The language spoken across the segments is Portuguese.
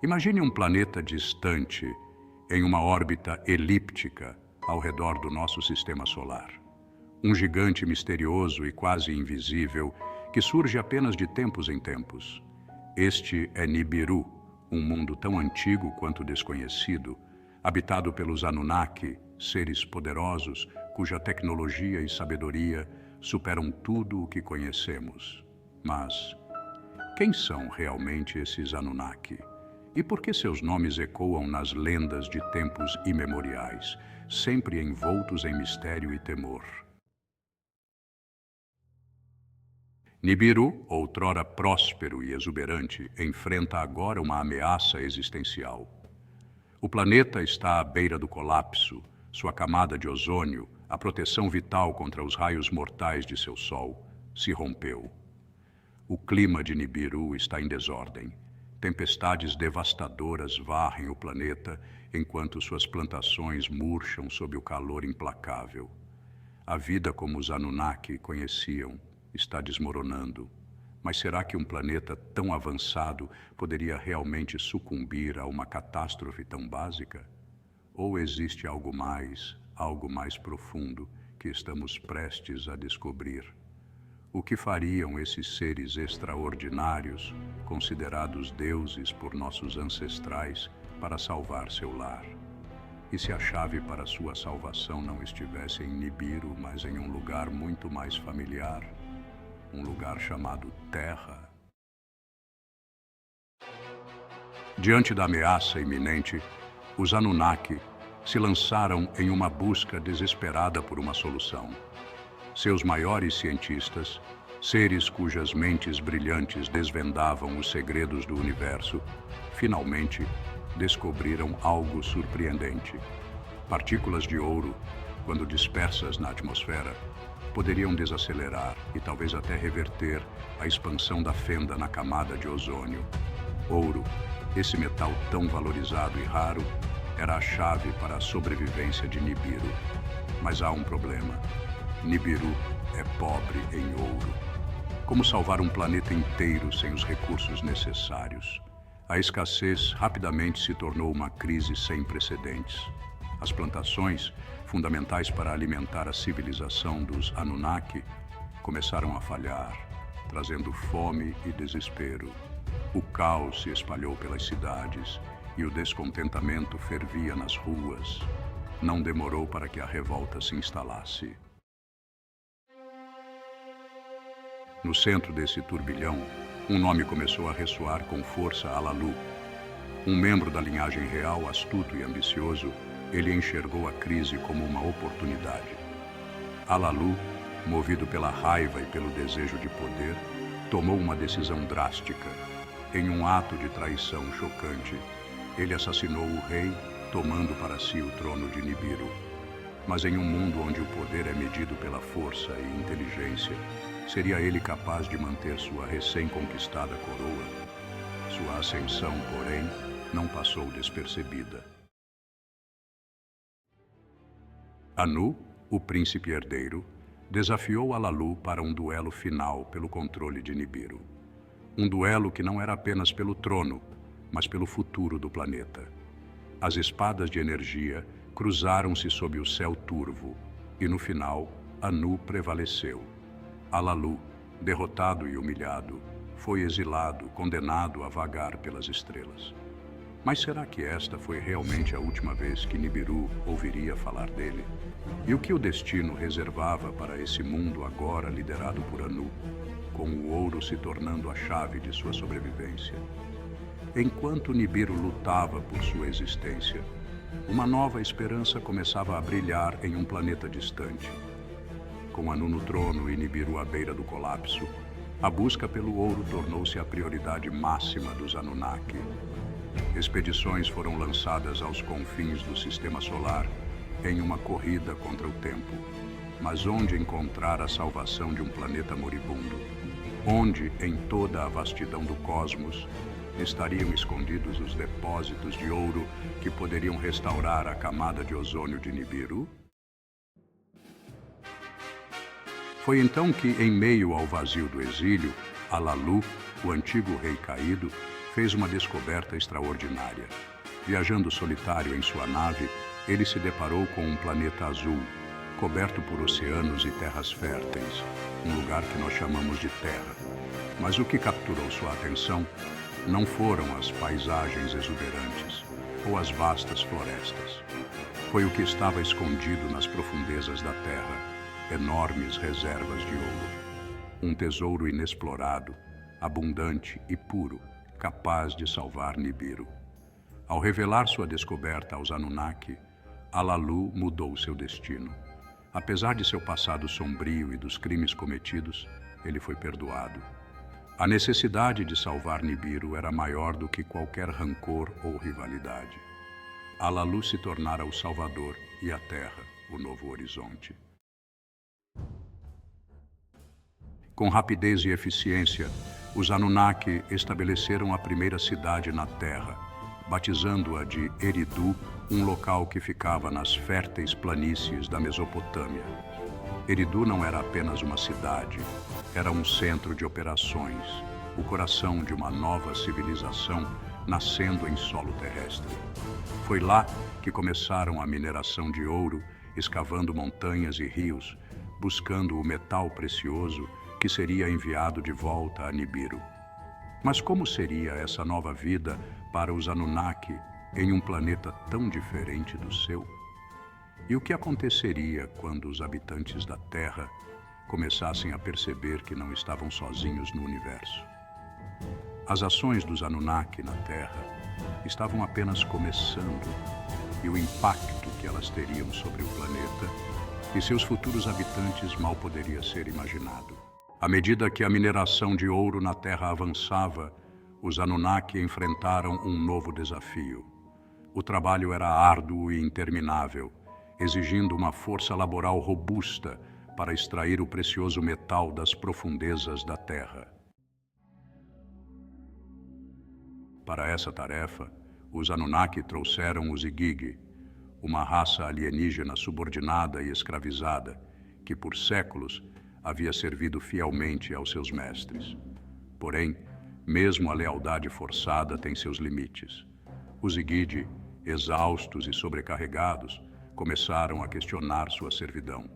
Imagine um planeta distante em uma órbita elíptica ao redor do nosso sistema solar. Um gigante misterioso e quase invisível que surge apenas de tempos em tempos. Este é Nibiru, um mundo tão antigo quanto desconhecido, habitado pelos Anunnaki, seres poderosos cuja tecnologia e sabedoria superam tudo o que conhecemos. Mas quem são realmente esses Anunnaki? E por que seus nomes ecoam nas lendas de tempos imemoriais, sempre envoltos em mistério e temor? Nibiru, outrora próspero e exuberante, enfrenta agora uma ameaça existencial. O planeta está à beira do colapso, sua camada de ozônio, a proteção vital contra os raios mortais de seu Sol, se rompeu. O clima de Nibiru está em desordem. Tempestades devastadoras varrem o planeta enquanto suas plantações murcham sob o calor implacável. A vida como os Anunnaki conheciam está desmoronando. Mas será que um planeta tão avançado poderia realmente sucumbir a uma catástrofe tão básica? Ou existe algo mais profundo que estamos prestes a descobrir? O que fariam esses seres extraordinários, considerados deuses por nossos ancestrais, para salvar seu lar? E se a chave para sua salvação não estivesse em Nibiru, mas em um lugar muito mais familiar? Um lugar chamado Terra? Diante da ameaça iminente, os Anunnaki se lançaram em uma busca desesperada por uma solução. Seus maiores cientistas, seres cujas mentes brilhantes desvendavam os segredos do universo, finalmente descobriram algo surpreendente. Partículas de ouro, quando dispersas na atmosfera, poderiam desacelerar e talvez até reverter a expansão da fenda na camada de ozônio. Ouro, esse metal tão valorizado e raro, era a chave para a sobrevivência de Nibiru. Mas há um problema. Nibiru é pobre em ouro. Como salvar um planeta inteiro sem os recursos necessários? A escassez rapidamente se tornou uma crise sem precedentes. As plantações, fundamentais para alimentar a civilização dos Anunnaki, começaram a falhar, trazendo fome e desespero. O caos se espalhou pelas cidades e o descontentamento fervia nas ruas. Não demorou para que a revolta se instalasse. No centro desse turbilhão, um nome começou a ressoar com força: Alalu. Um membro da linhagem real, astuto e ambicioso, ele enxergou a crise como uma oportunidade. Alalu, movido pela raiva e pelo desejo de poder, tomou uma decisão drástica. Em um ato de traição chocante, ele assassinou o rei, tomando para si o trono de Nibiru. Mas em um mundo onde o poder é medido pela força e inteligência, seria ele capaz de manter sua recém-conquistada coroa? Sua ascensão, porém, não passou despercebida. Anu, o príncipe herdeiro, desafiou Alalu para um duelo final pelo controle de Nibiru. Um duelo que não era apenas pelo trono, mas pelo futuro do planeta. As espadas de energia cruzaram-se sob o céu turvo, e no final, Anu prevaleceu. Alalu, derrotado e humilhado, foi exilado, condenado a vagar pelas estrelas. Mas será que esta foi realmente a última vez que Nibiru ouviria falar dele? E o que o destino reservava para esse mundo agora liderado por Anu, com o ouro se tornando a chave de sua sobrevivência? Enquanto Nibiru lutava por sua existência, uma nova esperança começava a brilhar em um planeta distante. Com Anu no trono e Nibiru à beira do colapso, a busca pelo ouro tornou-se a prioridade máxima dos Anunnaki. Expedições foram lançadas aos confins do sistema solar em uma corrida contra o tempo. Mas onde encontrar a salvação de um planeta moribundo? Onde, em toda a vastidão do cosmos, estariam escondidos os depósitos de ouro que poderiam restaurar a camada de ozônio de Nibiru? Foi então que, em meio ao vazio do exílio, Alalu, o antigo rei caído, fez uma descoberta extraordinária. Viajando solitário em sua nave, ele se deparou com um planeta azul, coberto por oceanos e terras férteis, um lugar que nós chamamos de Terra. Mas o que capturou sua atenção não foram as paisagens exuberantes ou as vastas florestas. Foi o que estava escondido nas profundezas da Terra, enormes reservas de ouro. Um tesouro inexplorado, abundante e puro, capaz de salvar Nibiru. Ao revelar sua descoberta aos Anunnaki, Alalu mudou seu destino. Apesar de seu passado sombrio e dos crimes cometidos, ele foi perdoado. A necessidade de salvar Nibiru era maior do que qualquer rancor ou rivalidade. Alalu se tornara o Salvador e a Terra, o novo horizonte. Com rapidez e eficiência, os Anunnaki estabeleceram a primeira cidade na Terra, batizando-a de Eridu, um local que ficava nas férteis planícies da Mesopotâmia. Eridu não era apenas uma cidade, era um centro de operações, o coração de uma nova civilização nascendo em solo terrestre. Foi lá que começaram a mineração de ouro, escavando montanhas e rios, buscando o metal precioso que seria enviado de volta a Nibiru. Mas como seria essa nova vida para os Anunnaki em um planeta tão diferente do seu? E o que aconteceria quando os habitantes da Terra começassem a perceber que não estavam sozinhos no universo? As ações dos Anunnaki na Terra estavam apenas começando, e o impacto que elas teriam sobre o planeta e seus futuros habitantes mal poderia ser imaginado. À medida que a mineração de ouro na Terra avançava, os Anunnaki enfrentaram um novo desafio. O trabalho era árduo e interminável, exigindo uma força laboral robusta para extrair o precioso metal das profundezas da Terra. Para essa tarefa, os Anunnaki trouxeram os Igigi, uma raça alienígena subordinada e escravizada, que por séculos havia servido fielmente aos seus mestres. Porém, mesmo a lealdade forçada tem seus limites. Os Igigi, exaustos e sobrecarregados, começaram a questionar sua servidão.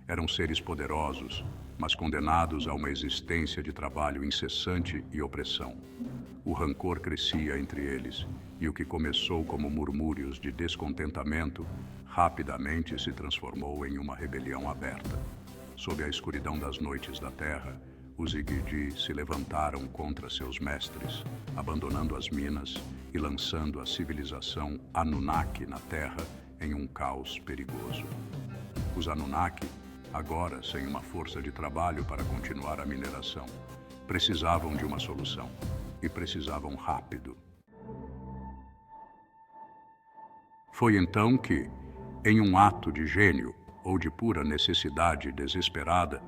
Eram seres poderosos, mas condenados a uma existência de trabalho incessante e opressão. O rancor crescia entre eles, e o que começou como murmúrios de descontentamento, rapidamente se transformou em uma rebelião aberta. Sob a escuridão das noites da Terra, os Igigi se levantaram contra seus mestres, abandonando as minas e lançando a civilização Anunnaki na Terra em um caos perigoso. Os Anunnaki, agora sem uma força de trabalho para continuar a mineração, precisavam de uma solução, e precisavam rápido. Foi então que, em um ato de gênio ou de pura necessidade desesperada,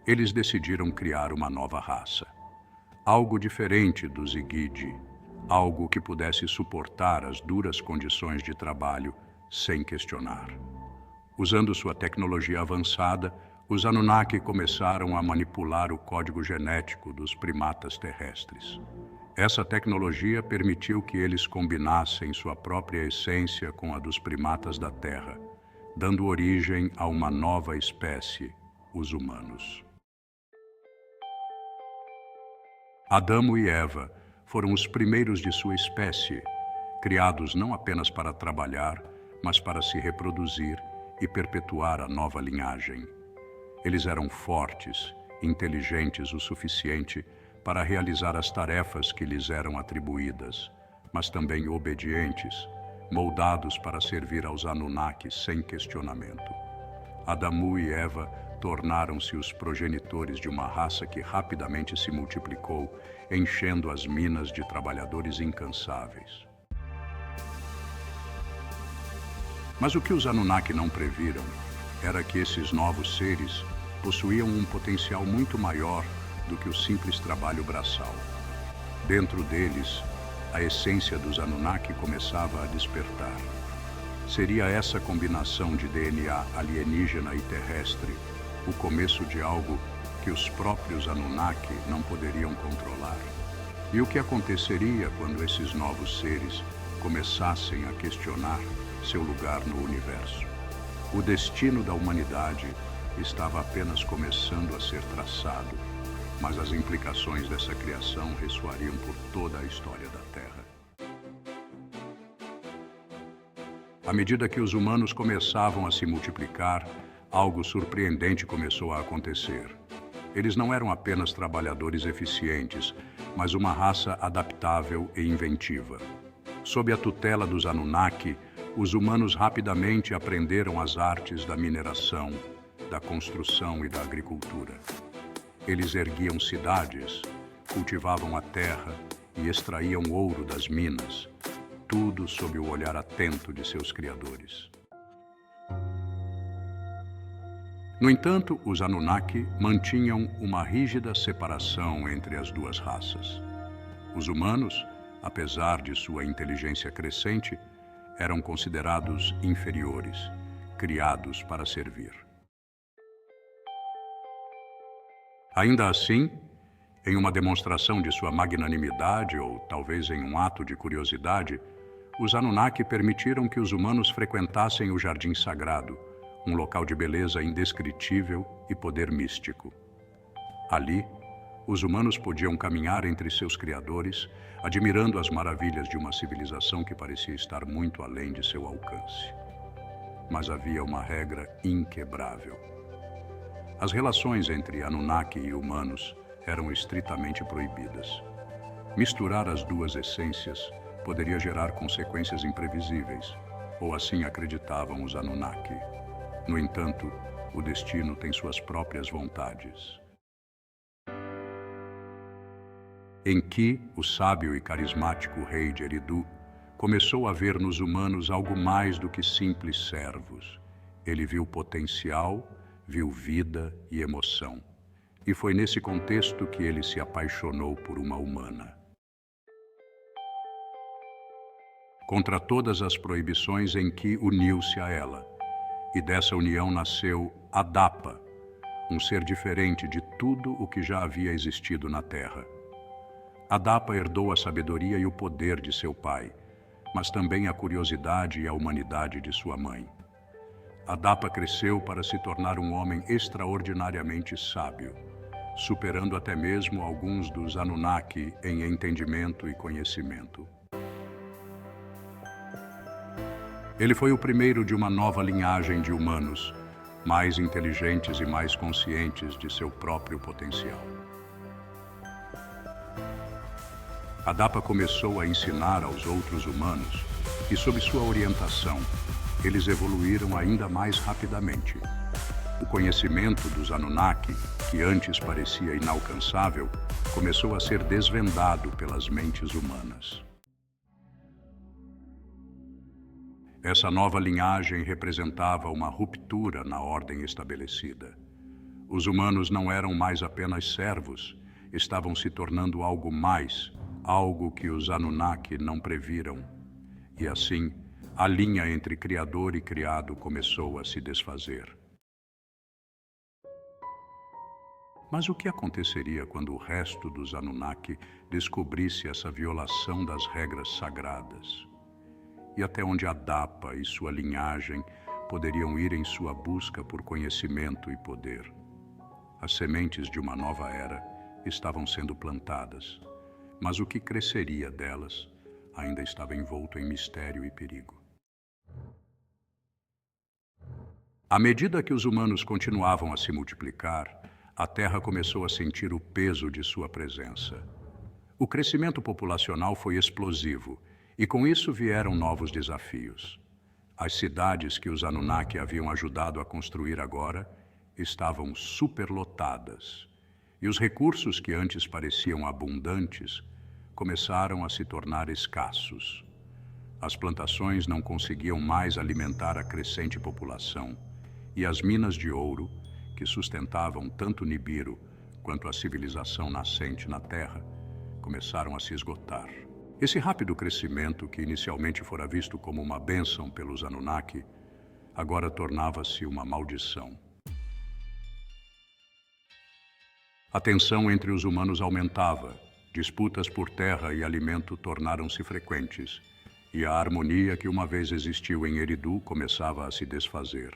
eles decidiram criar uma nova raça. Algo diferente dos Igigi, algo que pudesse suportar as duras condições de trabalho sem questionar. Usando sua tecnologia avançada, os Anunnaki começaram a manipular o código genético dos primatas terrestres. Essa tecnologia permitiu que eles combinassem sua própria essência com a dos primatas da Terra, dando origem a uma nova espécie, os humanos. Adão e Eva foram os primeiros de sua espécie, criados não apenas para trabalhar, mas para se reproduzir e perpetuar a nova linhagem. Eles eram fortes, inteligentes o suficiente para realizar as tarefas que lhes eram atribuídas, mas também obedientes, moldados para servir aos Anunnaki sem questionamento. Adão e Eva tornaram-se os progenitores de uma raça que rapidamente se multiplicou, enchendo as minas de trabalhadores incansáveis. Mas o que os Anunnaki não previram era que esses novos seres possuíam um potencial muito maior do que o simples trabalho braçal. Dentro deles, a essência dos Anunnaki começava a despertar. Seria essa combinação de DNA alienígena e terrestre o começo de algo que os próprios Anunnaki não poderiam controlar. E o que aconteceria quando esses novos seres começassem a questionar seu lugar no universo? O destino da humanidade estava apenas começando a ser traçado, mas as implicações dessa criação ressoariam por toda a história da Terra. À medida que os humanos começavam a se multiplicar, algo surpreendente começou a acontecer. Eles não eram apenas trabalhadores eficientes, mas uma raça adaptável e inventiva. Sob a tutela dos Anunnaki, os humanos rapidamente aprenderam as artes da mineração, da construção e da agricultura. Eles erguiam cidades, cultivavam a terra e extraíam ouro das minas, tudo sob o olhar atento de seus criadores. No entanto, os Anunnaki mantinham uma rígida separação entre as duas raças. Os humanos, apesar de sua inteligência crescente, eram considerados inferiores, criados para servir. Ainda assim, em uma demonstração de sua magnanimidade ou talvez em um ato de curiosidade, os Anunnaki permitiram que os humanos frequentassem o Jardim Sagrado, um local de beleza indescritível e poder místico. Ali, os humanos podiam caminhar entre seus criadores, admirando as maravilhas de uma civilização que parecia estar muito além de seu alcance. Mas havia uma regra inquebrável. As relações entre Anunnaki e humanos eram estritamente proibidas. Misturar as duas essências poderia gerar consequências imprevisíveis, ou assim acreditavam os Anunnaki. No entanto, o destino tem suas próprias vontades. Enki, o sábio e carismático rei de Eridu, começou a ver nos humanos algo mais do que simples servos. Ele viu potencial, viu vida e emoção. E foi nesse contexto que ele se apaixonou por uma humana. Contra todas as proibições, Enki uniu-se a ela. E dessa união nasceu Adapa, um ser diferente de tudo o que já havia existido na Terra. Adapa herdou a sabedoria e o poder de seu pai, mas também a curiosidade e a humanidade de sua mãe. Adapa cresceu para se tornar um homem extraordinariamente sábio, superando até mesmo alguns dos Anunnaki em entendimento e conhecimento. Ele foi o primeiro de uma nova linhagem de humanos, mais inteligentes e mais conscientes de seu próprio potencial. Adapa começou a ensinar aos outros humanos e, sob sua orientação, eles evoluíram ainda mais rapidamente. O conhecimento dos Anunnaki, que antes parecia inalcançável, começou a ser desvendado pelas mentes humanas. Essa nova linhagem representava uma ruptura na ordem estabelecida. Os humanos não eram mais apenas servos, estavam se tornando algo mais, algo que os Anunnaki não previram. E assim, a linha entre criador e criado começou a se desfazer. Mas o que aconteceria quando o resto dos Anunnaki descobrisse essa violação das regras sagradas? E até onde Adapa e sua linhagem poderiam ir em sua busca por conhecimento e poder? As sementes de uma nova era estavam sendo plantadas, mas o que cresceria delas ainda estava envolto em mistério e perigo. À medida que os humanos continuavam a se multiplicar, a Terra começou a sentir o peso de sua presença. O crescimento populacional foi explosivo, e com isso vieram novos desafios. As cidades que os Anunnaki haviam ajudado a construir agora estavam superlotadas, e os recursos que antes pareciam abundantes começaram a se tornar escassos. As plantações não conseguiam mais alimentar a crescente população, e as minas de ouro, que sustentavam tanto Nibiru quanto a civilização nascente na Terra, começaram a se esgotar. Esse rápido crescimento, que inicialmente fora visto como uma bênção pelos Anunnaki, agora tornava-se uma maldição. A tensão entre os humanos aumentava, Disputas por terra e alimento tornaram-se frequentes, e a harmonia que uma vez existiu em Eridu começava a se desfazer.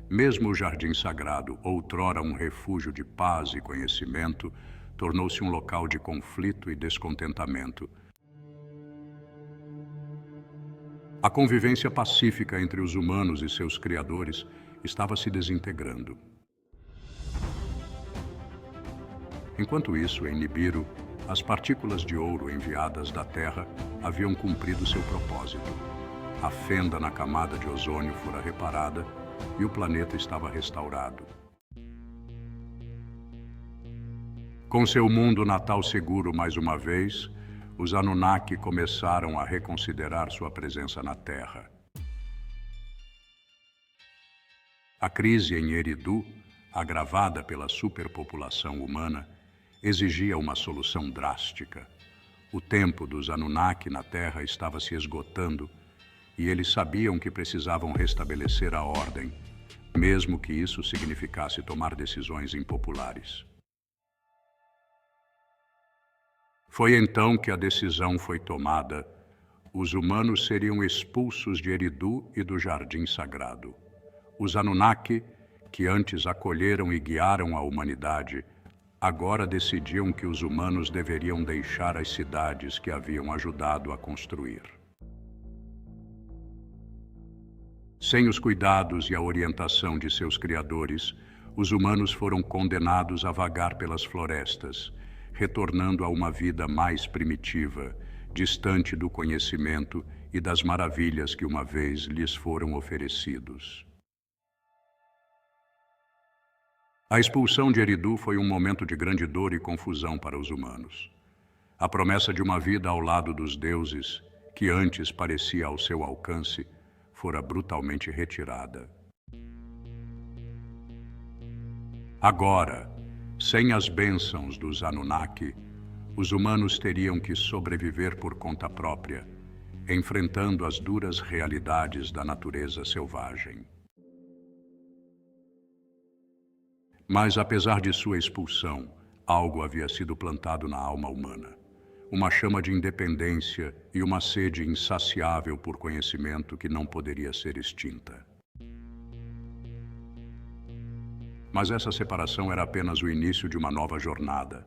Mesmo o Jardim Sagrado, outrora um refúgio de paz e conhecimento, tornou-se um local de conflito e descontentamento. A convivência pacífica entre os humanos e seus criadores estava se desintegrando. Enquanto isso, em Nibiru, as partículas de ouro enviadas da Terra haviam cumprido seu propósito. A fenda na camada de ozônio fora reparada e o planeta estava restaurado. Com seu mundo natal seguro mais uma vez, os Anunnaki começaram a reconsiderar sua presença na Terra. A crise em Eridu, agravada pela superpopulação humana, exigia uma solução drástica. O tempo dos Anunnaki na Terra estava se esgotando e eles sabiam que precisavam restabelecer a ordem, mesmo que isso significasse tomar decisões impopulares. Foi então que a decisão foi tomada. Os humanos seriam expulsos de Eridu e do Jardim Sagrado. Os Anunnaki, que antes acolheram e guiaram a humanidade, agora decidiam que os humanos deveriam deixar as cidades que haviam ajudado a construir. Sem os cuidados e a orientação de seus criadores, os humanos foram condenados a vagar pelas florestas, retornando a uma vida mais primitiva, distante do conhecimento e das maravilhas que uma vez lhes foram oferecidos. A expulsão de Eridu foi um momento de grande dor e confusão para os humanos. A promessa de uma vida ao lado dos deuses, que antes parecia ao seu alcance, fora brutalmente retirada. Agora, sem as bênçãos dos Anunnaki, os humanos teriam que sobreviver por conta própria, enfrentando as duras realidades da natureza selvagem. Mas, apesar de sua expulsão, algo havia sido plantado na alma humana. Uma chama de independência e uma sede insaciável por conhecimento que não poderia ser extinta. Mas essa separação era apenas o início de uma nova jornada.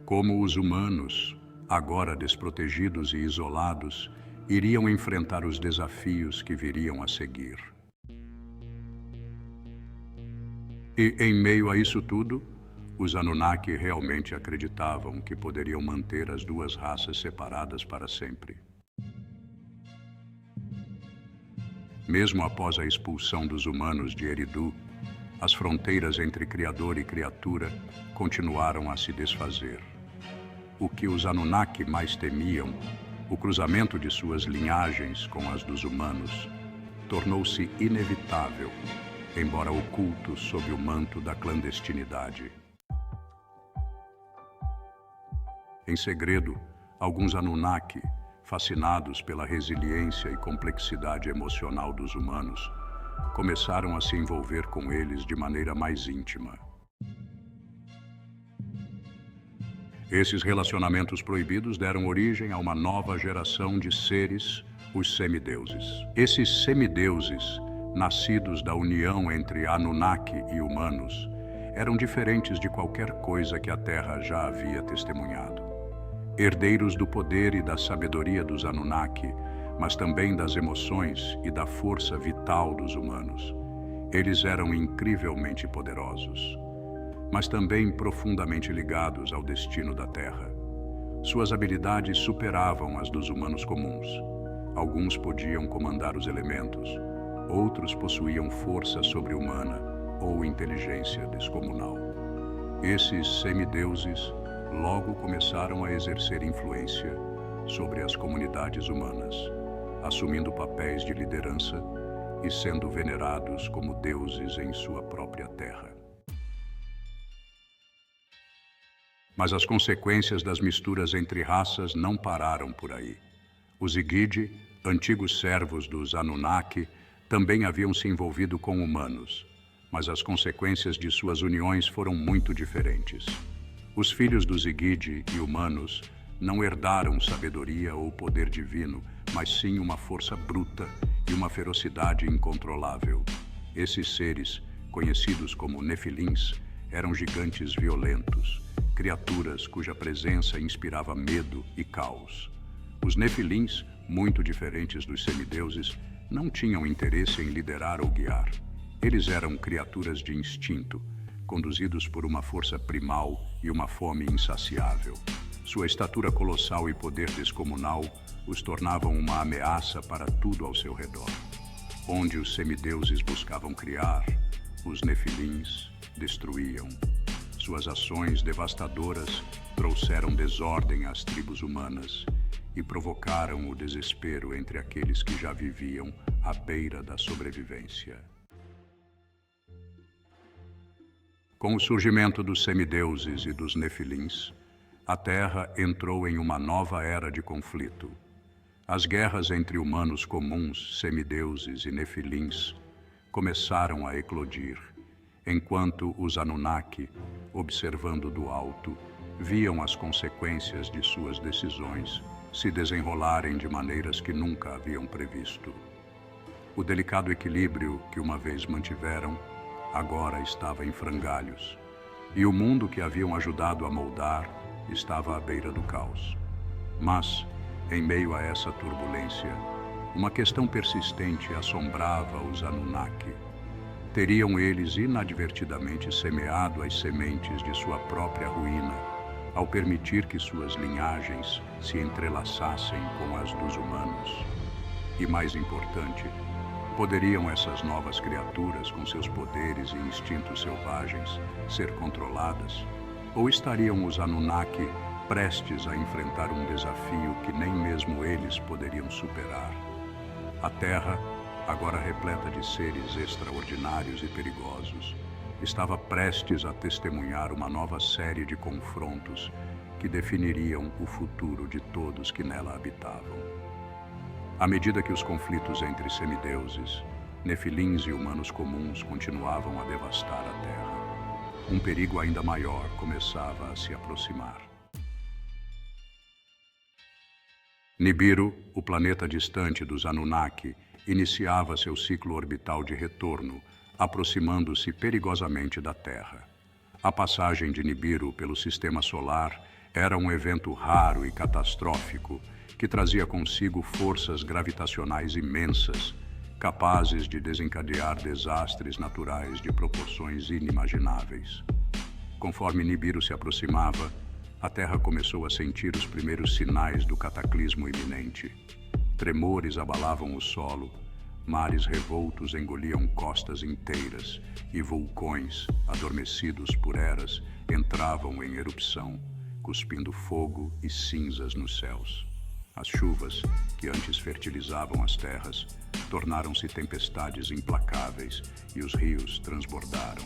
Como os humanos, agora desprotegidos e isolados, iriam enfrentar os desafios que viriam a seguir. E, em meio a isso tudo, os Anunnaki realmente acreditavam que poderiam manter as duas raças separadas para sempre. Mesmo após a expulsão dos humanos de Eridu, as fronteiras entre Criador e criatura continuaram a se desfazer. O que os Anunnaki mais temiam, o cruzamento de suas linhagens com as dos humanos, tornou-se inevitável, embora oculto sob o manto da clandestinidade. Em segredo, alguns Anunnaki, fascinados pela resiliência e complexidade emocional dos humanos, começaram a se envolver com eles de maneira mais íntima. Esses relacionamentos proibidos deram origem a uma nova geração de seres, os semideuses. Esses semideuses, nascidos da união entre Anunnaki e humanos, eram diferentes de qualquer coisa que a Terra já havia testemunhado. Herdeiros do poder e da sabedoria dos Anunnaki, mas também das emoções e da força vital dos humanos. Eles eram incrivelmente poderosos, mas também profundamente ligados ao destino da Terra. Suas habilidades superavam as dos humanos comuns. Alguns podiam comandar os elementos, outros possuíam força sobre-humana ou inteligência descomunal. Esses semideuses logo começaram a exercer influência sobre as comunidades humanas, assumindo papéis de liderança e sendo venerados como deuses em sua própria terra. Mas as consequências das misturas entre raças não pararam por aí. Os Igigi, antigos servos dos Anunnaki, também haviam se envolvido com humanos, mas as consequências de suas uniões foram muito diferentes. Os filhos dos Igide e humanos não herdaram sabedoria ou poder divino, mas sim uma força bruta e uma ferocidade incontrolável. Esses seres, conhecidos como Nefilins, eram gigantes violentos, criaturas cuja presença inspirava medo e caos. Os Nefilins, muito diferentes dos semideuses, não tinham interesse em liderar ou guiar. Eles eram criaturas de instinto, conduzidos por uma força primal e uma fome insaciável. Sua estatura colossal e poder descomunal os tornavam uma ameaça para tudo ao seu redor. Onde os semideuses buscavam criar, os Nefilins destruíam. Suas ações devastadoras trouxeram desordem às tribos humanas e provocaram o desespero entre aqueles que já viviam à beira da sobrevivência. Com o surgimento dos semideuses e dos Nefilins, a Terra entrou em uma nova era de conflito. As guerras entre humanos comuns, semideuses e Nefilins começaram a eclodir, enquanto os Anunnaki, observando do alto, viam as consequências de suas decisões se desenrolarem de maneiras que nunca haviam previsto. O delicado equilíbrio que uma vez mantiveram agora estava em frangalhos, e o mundo que haviam ajudado a moldar estava à beira do caos. Mas, em meio a essa turbulência, uma questão persistente assombrava os Anunnaki. Teriam eles inadvertidamente semeado as sementes de sua própria ruína, ao permitir que suas linhagens se entrelaçassem com as dos humanos? E mais importante, poderiam essas novas criaturas, com seus poderes e instintos selvagens, ser controladas? Ou estariam os Anunnaki prestes a enfrentar um desafio que nem mesmo eles poderiam superar? A Terra, agora repleta de seres extraordinários e perigosos, estava prestes a testemunhar uma nova série de confrontos que definiriam o futuro de todos que nela habitavam. À medida que os conflitos entre semideuses, Nefilins e humanos comuns continuavam a devastar a Terra, um perigo ainda maior começava a se aproximar. Nibiru, o planeta distante dos Anunnaki, iniciava seu ciclo orbital de retorno, aproximando-se perigosamente da Terra. A passagem de Nibiru pelo sistema solar era um evento raro e catastrófico que trazia consigo forças gravitacionais imensas, capazes de desencadear desastres naturais de proporções inimagináveis. Conforme Nibiru se aproximava, a Terra começou a sentir os primeiros sinais do cataclismo iminente. Tremores abalavam o solo, mares revoltos engoliam costas inteiras e vulcões, adormecidos por eras, entravam em erupção, cuspindo fogo e cinzas nos céus. As chuvas, que antes fertilizavam as terras, tornaram-se tempestades implacáveis e os rios transbordaram,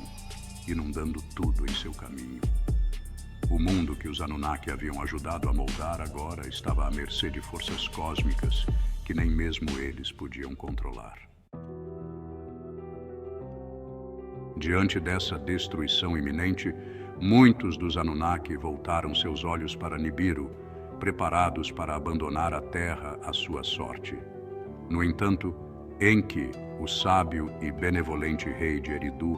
inundando tudo em seu caminho. O mundo que os Anunnaki haviam ajudado a moldar agora estava à mercê de forças cósmicas que nem mesmo eles podiam controlar. Diante dessa destruição iminente, muitos dos Anunnaki voltaram seus olhos para Nibiru, preparados para abandonar a Terra à sua sorte. No entanto, Enki, o sábio e benevolente rei de Eridu,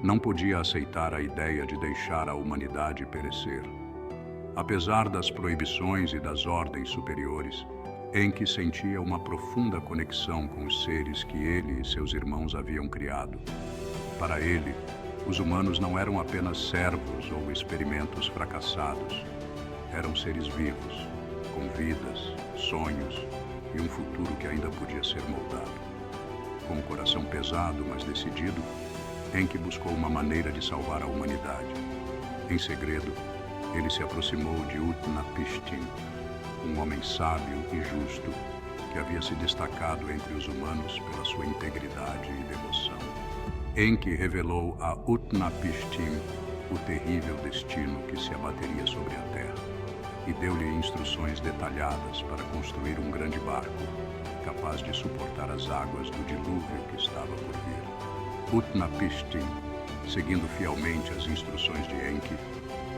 não podia aceitar a ideia de deixar a humanidade perecer. Apesar das proibições e das ordens superiores, Enki sentia uma profunda conexão com os seres que ele e seus irmãos haviam criado. Para ele, os humanos não eram apenas servos ou experimentos fracassados. Eram seres vivos, com vidas, sonhos e um futuro que ainda podia ser moldado. Com o coração pesado, mas decidido, Enki buscou uma maneira de salvar a humanidade. Em segredo, ele se aproximou de Utnapishtim, um homem sábio e justo que havia se destacado entre os humanos pela sua integridade e devoção. Enki revelou a Utnapishtim o terrível destino que se abateria sobre a Terra e deu-lhe instruções detalhadas para construir um grande barco capaz de suportar as águas do dilúvio que estava por vir. Utnapishtim, seguindo fielmente as instruções de Enki,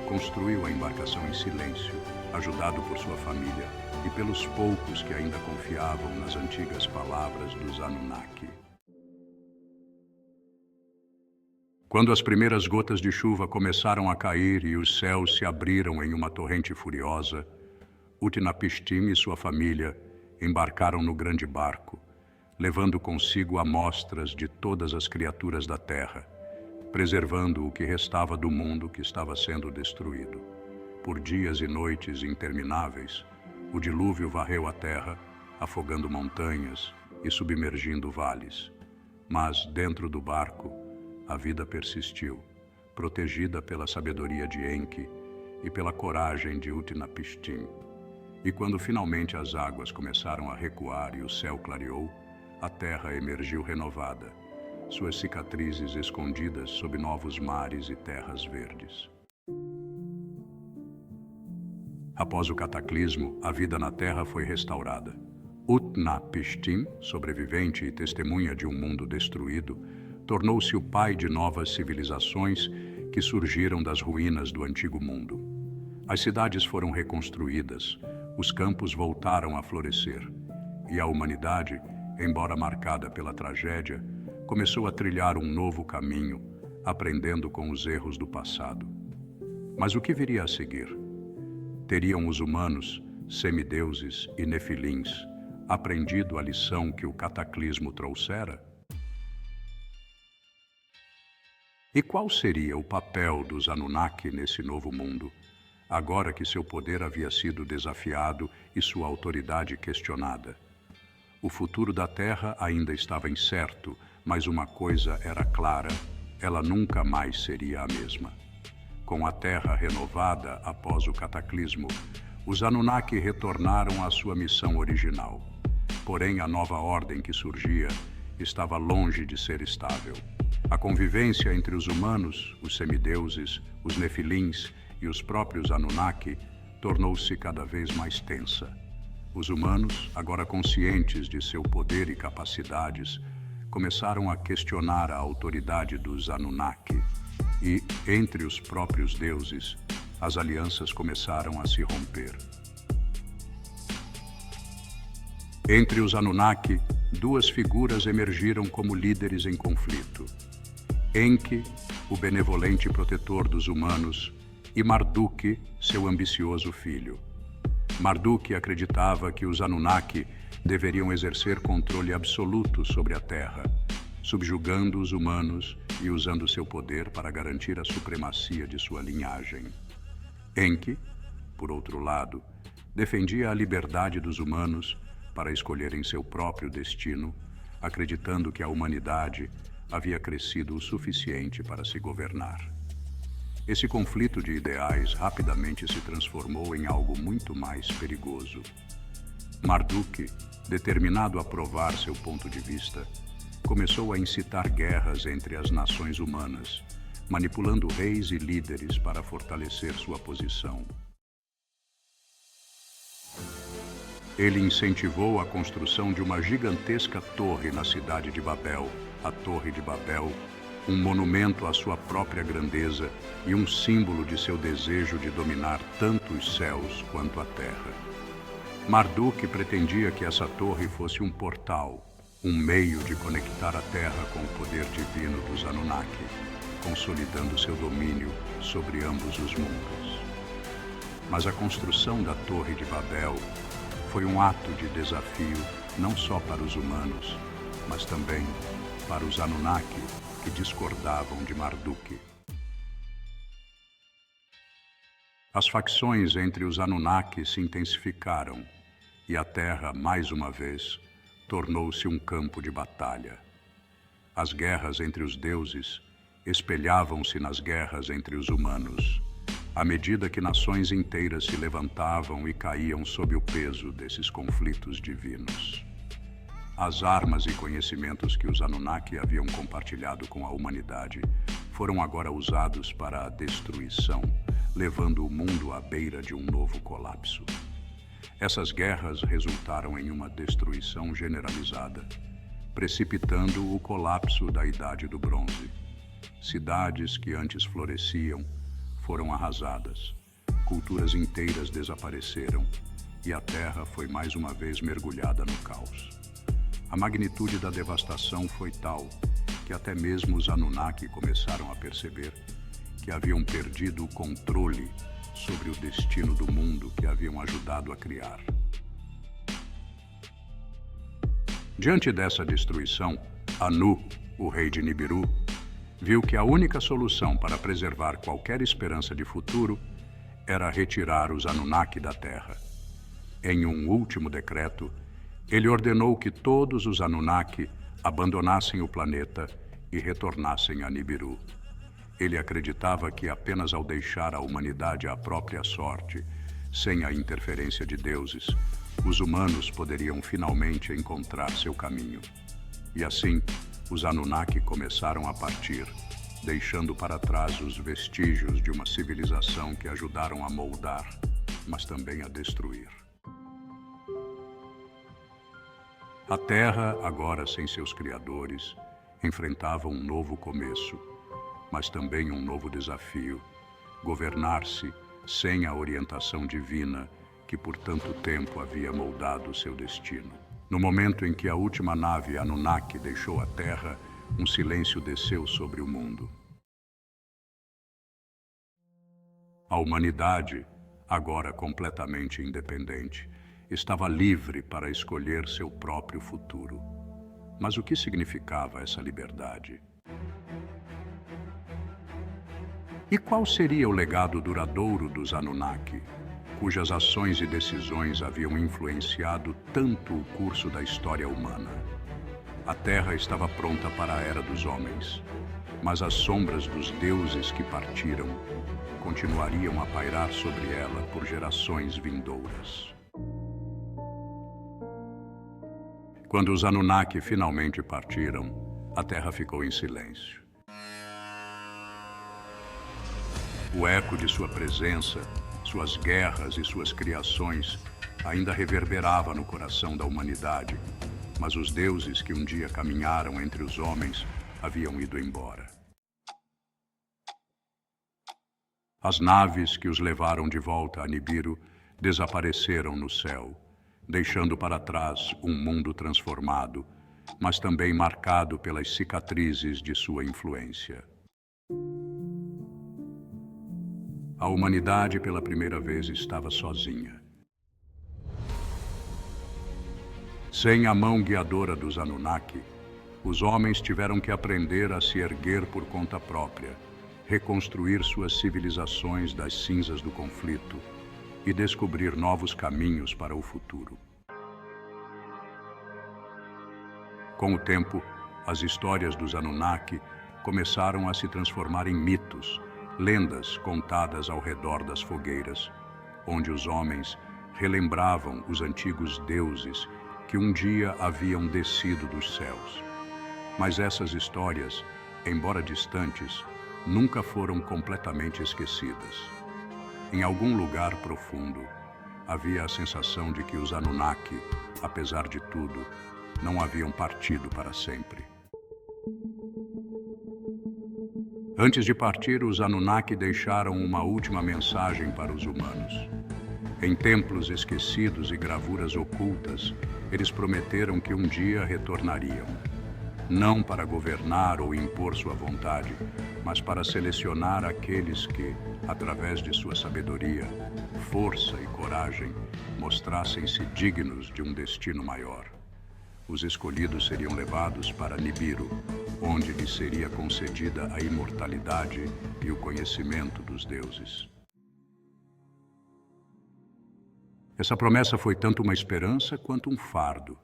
construiu a embarcação em silêncio, ajudado por sua família e pelos poucos que ainda confiavam nas antigas palavras dos Anunnaki. Quando as primeiras gotas de chuva começaram a cair e os céus se abriram em uma torrente furiosa, Utnapishtim e sua família embarcaram no grande barco, levando consigo amostras de todas as criaturas da terra, preservando o que restava do mundo que estava sendo destruído. Por dias e noites intermináveis, o dilúvio varreu a terra, afogando montanhas e submergindo vales. Mas, dentro do barco, a vida persistiu, protegida pela sabedoria de Enki e pela coragem de Utnapishtim. E quando finalmente as águas começaram a recuar e o céu clareou, a terra emergiu renovada, suas cicatrizes escondidas sob novos mares e terras verdes. Após o cataclismo, a vida na terra foi restaurada. Utnapishtim, sobrevivente e testemunha de um mundo destruído, tornou-se o pai de novas civilizações que surgiram das ruínas do antigo mundo. As cidades foram reconstruídas, os campos voltaram a florescer, e a humanidade, embora marcada pela tragédia, começou a trilhar um novo caminho, aprendendo com os erros do passado. Mas o que viria a seguir? Teriam os humanos, semideuses e nefilins, aprendido a lição que o cataclismo trouxera? E qual seria o papel dos Anunnaki nesse novo mundo, agora que seu poder havia sido desafiado e sua autoridade questionada? O futuro da Terra ainda estava incerto, mas uma coisa era clara: ela nunca mais seria a mesma. Com a Terra renovada após o cataclismo, os Anunnaki retornaram à sua missão original. Porém, a nova ordem que surgia estava longe de ser estável. A convivência entre os humanos, os semideuses, os nefilins e os próprios Anunnaki tornou-se cada vez mais tensa. Os humanos, agora conscientes de seu poder e capacidades, começaram a questionar a autoridade dos Anunnaki e, entre os próprios deuses, as alianças começaram a se romper. Entre os Anunnaki, duas figuras emergiram como líderes em conflito: Enki, o benevolente protetor dos humanos, e Marduk, seu ambicioso filho. Marduk acreditava que os Anunnaki deveriam exercer controle absoluto sobre a Terra, subjugando os humanos e usando seu poder para garantir a supremacia de sua linhagem. Enki, por outro lado, defendia a liberdade dos humanos para escolherem seu próprio destino, acreditando que a humanidade havia crescido o suficiente para se governar. Esse conflito de ideais rapidamente se transformou em algo muito mais perigoso. Marduk, determinado a provar seu ponto de vista, começou a incitar guerras entre as nações humanas, manipulando reis e líderes para fortalecer sua posição. Ele incentivou a construção de uma gigantesca torre na cidade de Babel, a Torre de Babel, um monumento à sua própria grandeza e um símbolo de seu desejo de dominar tanto os céus quanto a terra. Marduk pretendia que essa torre fosse um portal, um meio de conectar a terra com o poder divino dos Anunnaki, consolidando seu domínio sobre ambos os mundos. Mas a construção da Torre de Babel foi um ato de desafio não só para os humanos, mas também para os Anunnaki, que discordavam de Marduk. As facções entre os Anunnaki se intensificaram e a Terra, mais uma vez, tornou-se um campo de batalha. As guerras entre os deuses espelhavam-se nas guerras entre os humanos, à medida que nações inteiras se levantavam e caíam sob o peso desses conflitos divinos. As armas e conhecimentos que os Anunnaki haviam compartilhado com a humanidade foram agora usados para a destruição, levando o mundo à beira de um novo colapso. Essas guerras resultaram em uma destruição generalizada, precipitando o colapso da Idade do Bronze. Cidades que antes floresciam foram arrasadas, culturas inteiras desapareceram e a Terra foi mais uma vez mergulhada no caos. A magnitude da devastação foi tal que até mesmo os Anunnaki começaram a perceber que haviam perdido o controle sobre o destino do mundo que haviam ajudado a criar. Diante dessa destruição, Anu, o rei de Nibiru, viu que a única solução para preservar qualquer esperança de futuro era retirar os Anunnaki da Terra. Em um último decreto, ele ordenou que todos os Anunnaki abandonassem o planeta e retornassem a Nibiru. Ele acreditava que apenas ao deixar a humanidade à própria sorte, sem a interferência de deuses, os humanos poderiam finalmente encontrar seu caminho. E assim, os Anunnaki começaram a partir, deixando para trás os vestígios de uma civilização que ajudaram a moldar, mas também a destruir. A Terra, agora sem seus criadores, enfrentava um novo começo, mas também um novo desafio: governar-se sem a orientação divina que por tanto tempo havia moldado seu destino. No momento em que a última nave Anunnaki deixou a Terra, um silêncio desceu sobre o mundo. A humanidade, agora completamente independente, estava livre para escolher seu próprio futuro. Mas o que significava essa liberdade? E qual seria o legado duradouro dos Anunnaki, cujas ações e decisões haviam influenciado tanto o curso da história humana? A Terra estava pronta para a Era dos Homens, mas as sombras dos deuses que partiram continuariam a pairar sobre ela por gerações vindouras. Quando os Anunnaki finalmente partiram, a Terra ficou em silêncio. O eco de sua presença, suas guerras e suas criações ainda reverberava no coração da humanidade, mas os deuses que um dia caminharam entre os homens haviam ido embora. As naves que os levaram de volta a Nibiru desapareceram no céu, deixando para trás um mundo transformado, mas também marcado pelas cicatrizes de sua influência. A humanidade pela primeira vez estava sozinha. Sem a mão guiadora dos Anunnaki, os homens tiveram que aprender a se erguer por conta própria, reconstruir suas civilizações das cinzas do conflito e descobrir novos caminhos para o futuro. Com o tempo, as histórias dos Anunnaki começaram a se transformar em mitos, lendas contadas ao redor das fogueiras, onde os homens relembravam os antigos deuses que um dia haviam descido dos céus. Mas essas histórias, embora distantes, nunca foram completamente esquecidas. Em algum lugar profundo, havia a sensação de que os Anunnaki, apesar de tudo, não haviam partido para sempre. Antes de partir, os Anunnaki deixaram uma última mensagem para os humanos. Em templos esquecidos e gravuras ocultas, eles prometeram que um dia retornariam. Não para governar ou impor sua vontade, mas para selecionar aqueles que, através de sua sabedoria, força e coragem, mostrassem-se dignos de um destino maior. Os escolhidos seriam levados para Nibiru, onde lhes seria concedida a imortalidade e o conhecimento dos deuses. Essa promessa foi tanto uma esperança quanto um fardo.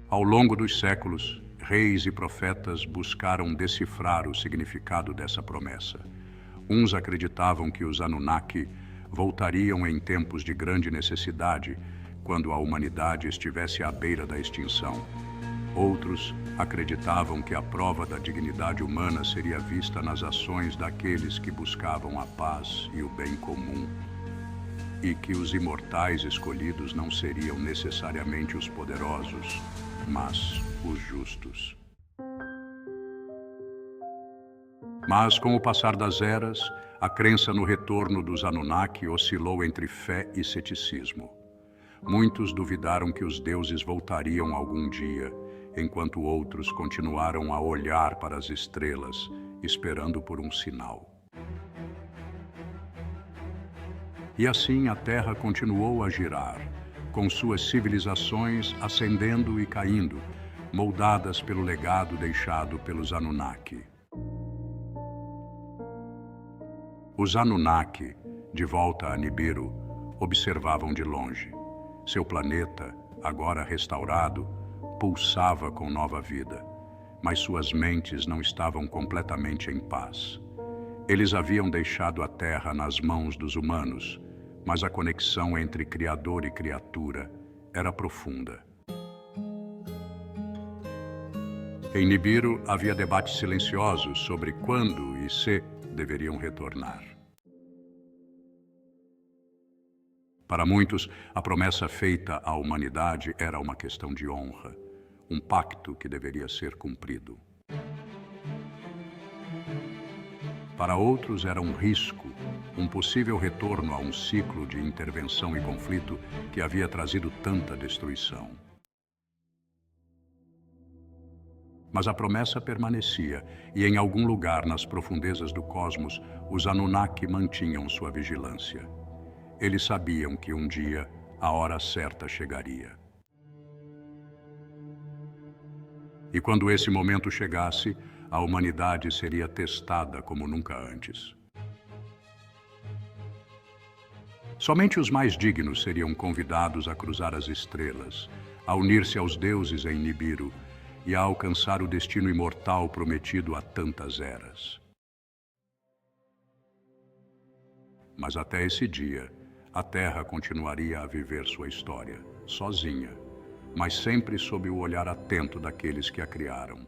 Ao longo dos séculos, reis e profetas buscaram decifrar o significado dessa promessa. Uns acreditavam que os Anunnaki voltariam em tempos de grande necessidade, quando a humanidade estivesse à beira da extinção. Outros acreditavam que a prova da dignidade humana seria vista nas ações daqueles que buscavam a paz e o bem comum. e que os imortais escolhidos não seriam necessariamente os poderosos, mas os justos. Mas, com o passar das eras, a crença no retorno dos Anunnaki oscilou entre fé e ceticismo. Muitos duvidaram que os deuses voltariam algum dia, enquanto outros continuaram a olhar para as estrelas, esperando por um sinal. E assim a Terra continuou a girar, com suas civilizações ascendendo e caindo, moldadas pelo legado deixado pelos Anunnaki. Os Anunnaki, de volta a Nibiru, observavam de longe. Seu planeta, agora restaurado, pulsava com nova vida, mas suas mentes não estavam completamente em paz. Eles haviam deixado a Terra nas mãos dos humanos, mas a conexão entre Criador e criatura era profunda. Em Nibiru havia debates silenciosos sobre quando e se deveriam retornar. Para muitos, a promessa feita à humanidade era uma questão de honra, um pacto que deveria ser cumprido. Para outros era um risco, um possível retorno a um ciclo de intervenção e conflito que havia trazido tanta destruição. Mas a promessa permanecia, e em algum lugar nas profundezas do cosmos, os Anunnaki mantinham sua vigilância. Eles sabiam que um dia a hora certa chegaria. E quando esse momento chegasse, a humanidade seria testada como nunca antes. Somente os mais dignos seriam convidados a cruzar as estrelas, a unir-se aos deuses em Nibiru e a alcançar o destino imortal prometido há tantas eras. Mas até esse dia, a Terra continuaria a viver sua história, sozinha, mas sempre sob o olhar atento daqueles que a criaram.